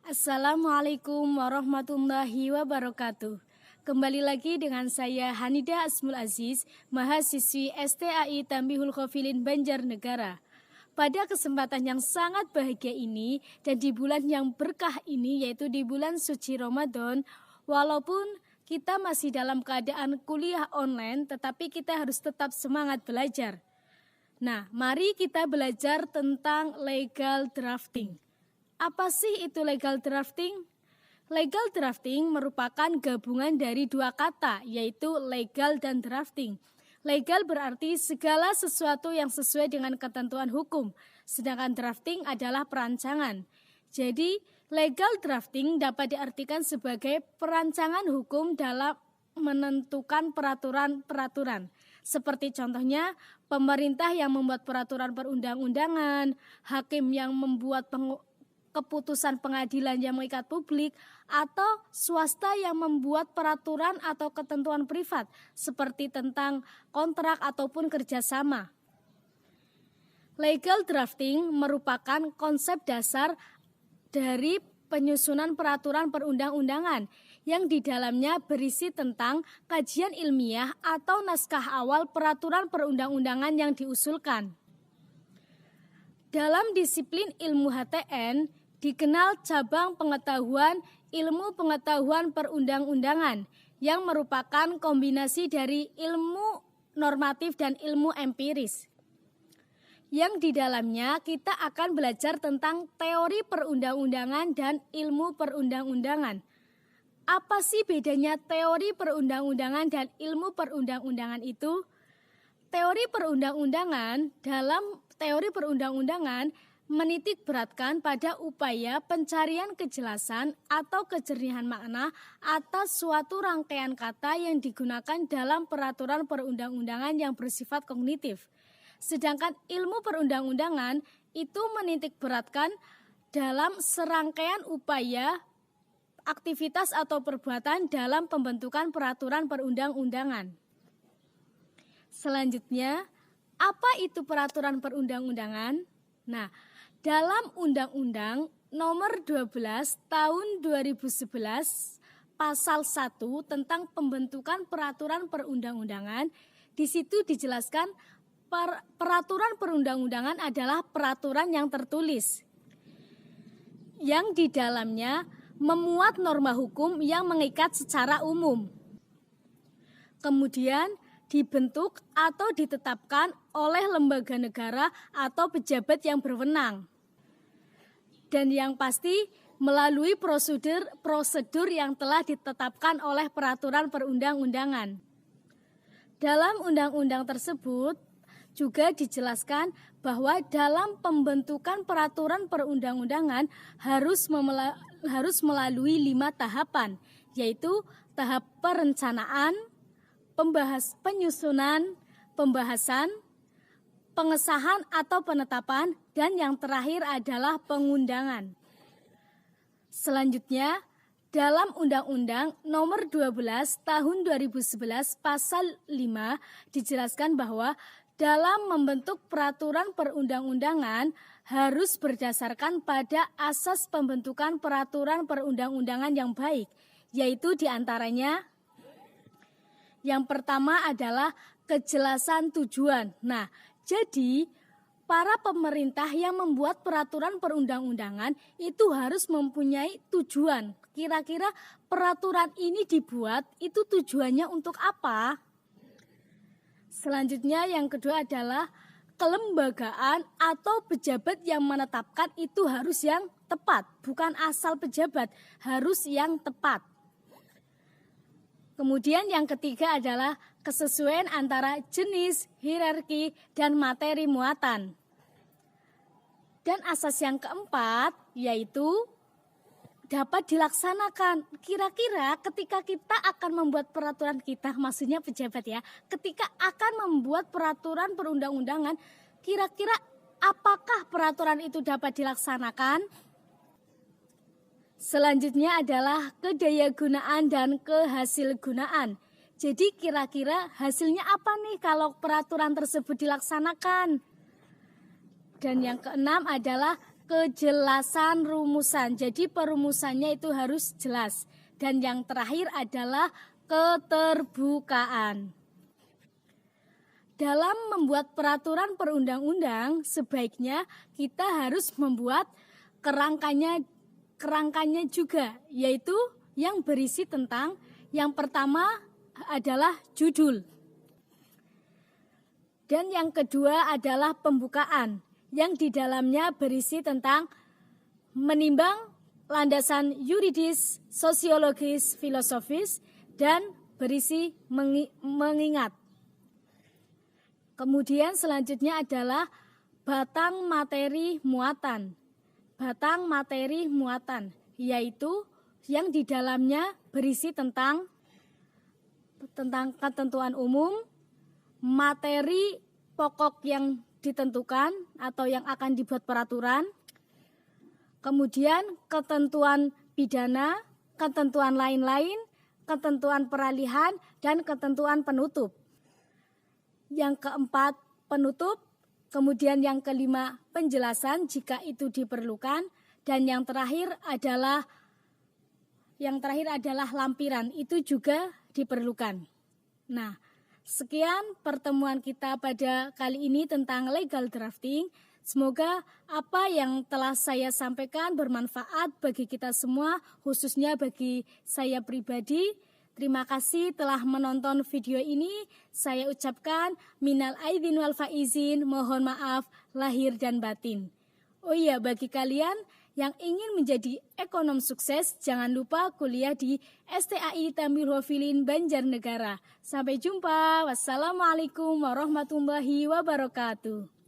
Assalamualaikum warahmatullahi wabarakatuh. Kembali lagi dengan saya Hanidah Asmul Aziz, mahasiswi STAI Tambihul Khofilin Banjarnegara. Pada kesempatan yang sangat bahagia ini dan di bulan yang berkah ini, yaitu di bulan suci Ramadan, walaupun kita masih dalam keadaan kuliah online, tetapi kita harus tetap semangat belajar. Nah, mari kita belajar tentang legal drafting. Apa sih itu legal drafting? Legal drafting merupakan gabungan dari dua kata, yaitu legal dan drafting. Legal berarti segala sesuatu yang sesuai dengan ketentuan hukum, sedangkan drafting adalah perancangan. Jadi, legal drafting dapat diartikan sebagai perancangan hukum dalam menentukan peraturan-peraturan. Seperti contohnya, pemerintah yang membuat peraturan perundang-undangan, hakim yang membuat keputusan pengadilan yang mengikat publik, atau swasta yang membuat peraturan atau ketentuan privat seperti tentang kontrak ataupun kerjasama. Legal drafting merupakan konsep dasar dari penyusunan peraturan perundang-undangan yang di dalamnya berisi tentang kajian ilmiah atau naskah awal peraturan perundang-undangan yang diusulkan. Dalam disiplin ilmu HTN, dikenal cabang pengetahuan ilmu pengetahuan perundang-undangan yang merupakan kombinasi dari ilmu normatif dan ilmu empiris. Yang di dalamnya kita akan belajar tentang teori perundang-undangan dan ilmu perundang-undangan. Apa sih bedanya teori perundang-undangan dan ilmu perundang-undangan itu? Teori perundang-undangan dalam teori perundang-undangan menitik beratkan pada upaya pencarian kejelasan atau kejernihan makna atas suatu rangkaian kata yang digunakan dalam peraturan perundang-undangan yang bersifat kognitif. Sedangkan ilmu perundang-undangan itu menitik beratkan dalam serangkaian upaya, aktivitas atau perbuatan dalam pembentukan peraturan perundang-undangan. Selanjutnya, apa itu peraturan perundang-undangan? Nah, dalam Undang-Undang Nomor 12 Tahun 2011 Pasal 1 tentang pembentukan peraturan perundang-undangan, di situ dijelaskan peraturan perundang-undangan adalah peraturan yang tertulis, yang di dalamnya memuat norma hukum yang mengikat secara umum. Kemudian dibentuk atau ditetapkan oleh lembaga negara atau pejabat yang berwenang. Dan yang pasti melalui prosedur yang telah ditetapkan oleh peraturan perundang-undangan. Dalam undang-undang tersebut juga dijelaskan bahwa dalam pembentukan peraturan perundang-undangan harus melalui 5 tahapan, yaitu tahap perencanaan, penyusunan, pembahasan, pengesahan atau penetapan, dan yang terakhir adalah pengundangan. Selanjutnya, dalam Undang-Undang Nomor 12 Tahun 2011 Pasal 5 dijelaskan bahwa dalam membentuk peraturan perundang-undangan harus berdasarkan pada asas pembentukan peraturan perundang-undangan yang baik, yaitu diantaranya yang pertama adalah kejelasan tujuan. Nah, jadi para pemerintah yang membuat peraturan perundang-undangan itu harus mempunyai tujuan. Kira-kira peraturan ini dibuat itu tujuannya untuk apa? Selanjutnya yang kedua adalah kelembagaan atau pejabat yang menetapkan itu harus yang tepat, bukan asal pejabat, harus yang tepat. Kemudian yang ketiga adalah kesesuaian antara jenis, hierarki, dan materi muatan. Dan asas yang keempat yaitu dapat dilaksanakan. Kira-kira ketika kita akan membuat peraturan kita, maksudnya pejabat ya, ketika akan membuat peraturan perundang-undangan, kira-kira apakah peraturan itu dapat dilaksanakan? Selanjutnya adalah kedayagunaan dan kehasilgunaan. Jadi kira-kira hasilnya apa nih kalau peraturan tersebut dilaksanakan? Dan yang keenam adalah kejelasan rumusan. Jadi perumusannya itu harus jelas. Dan yang terakhir adalah keterbukaan. Dalam membuat peraturan perundang-undang, sebaiknya kita harus membuat kerangkanya juga, yaitu yang berisi tentang yang pertama adalah judul. Dan yang kedua adalah pembukaan, yang di dalamnya berisi tentang menimbang landasan yuridis, sosiologis, filosofis, dan berisi mengingat. Kemudian selanjutnya adalah batang materi muatan. Batang materi muatan, yaitu yang di dalamnya berisi tentang ketentuan umum, materi pokok yang ditentukan atau yang akan dibuat peraturan, kemudian ketentuan pidana, ketentuan lain-lain, ketentuan peralihan, dan ketentuan penutup. Yang keempat, penutup. Kemudian yang kelima, penjelasan jika itu diperlukan. Dan yang terakhir adalah lampiran, itu juga diperlukan. Nah, sekian pertemuan kita pada kali ini tentang legal drafting. Semoga apa yang telah saya sampaikan bermanfaat bagi kita semua, khususnya bagi saya pribadi. Terima kasih telah menonton video ini. Saya ucapkan minal aidin wal faizin, mohon maaf lahir dan batin. Oh iya, bagi kalian yang ingin menjadi ekonom sukses, jangan lupa kuliah di STAI Tambihul Khofilin Banjarnegara. Sampai jumpa. Wassalamualaikum warahmatullahi wabarakatuh.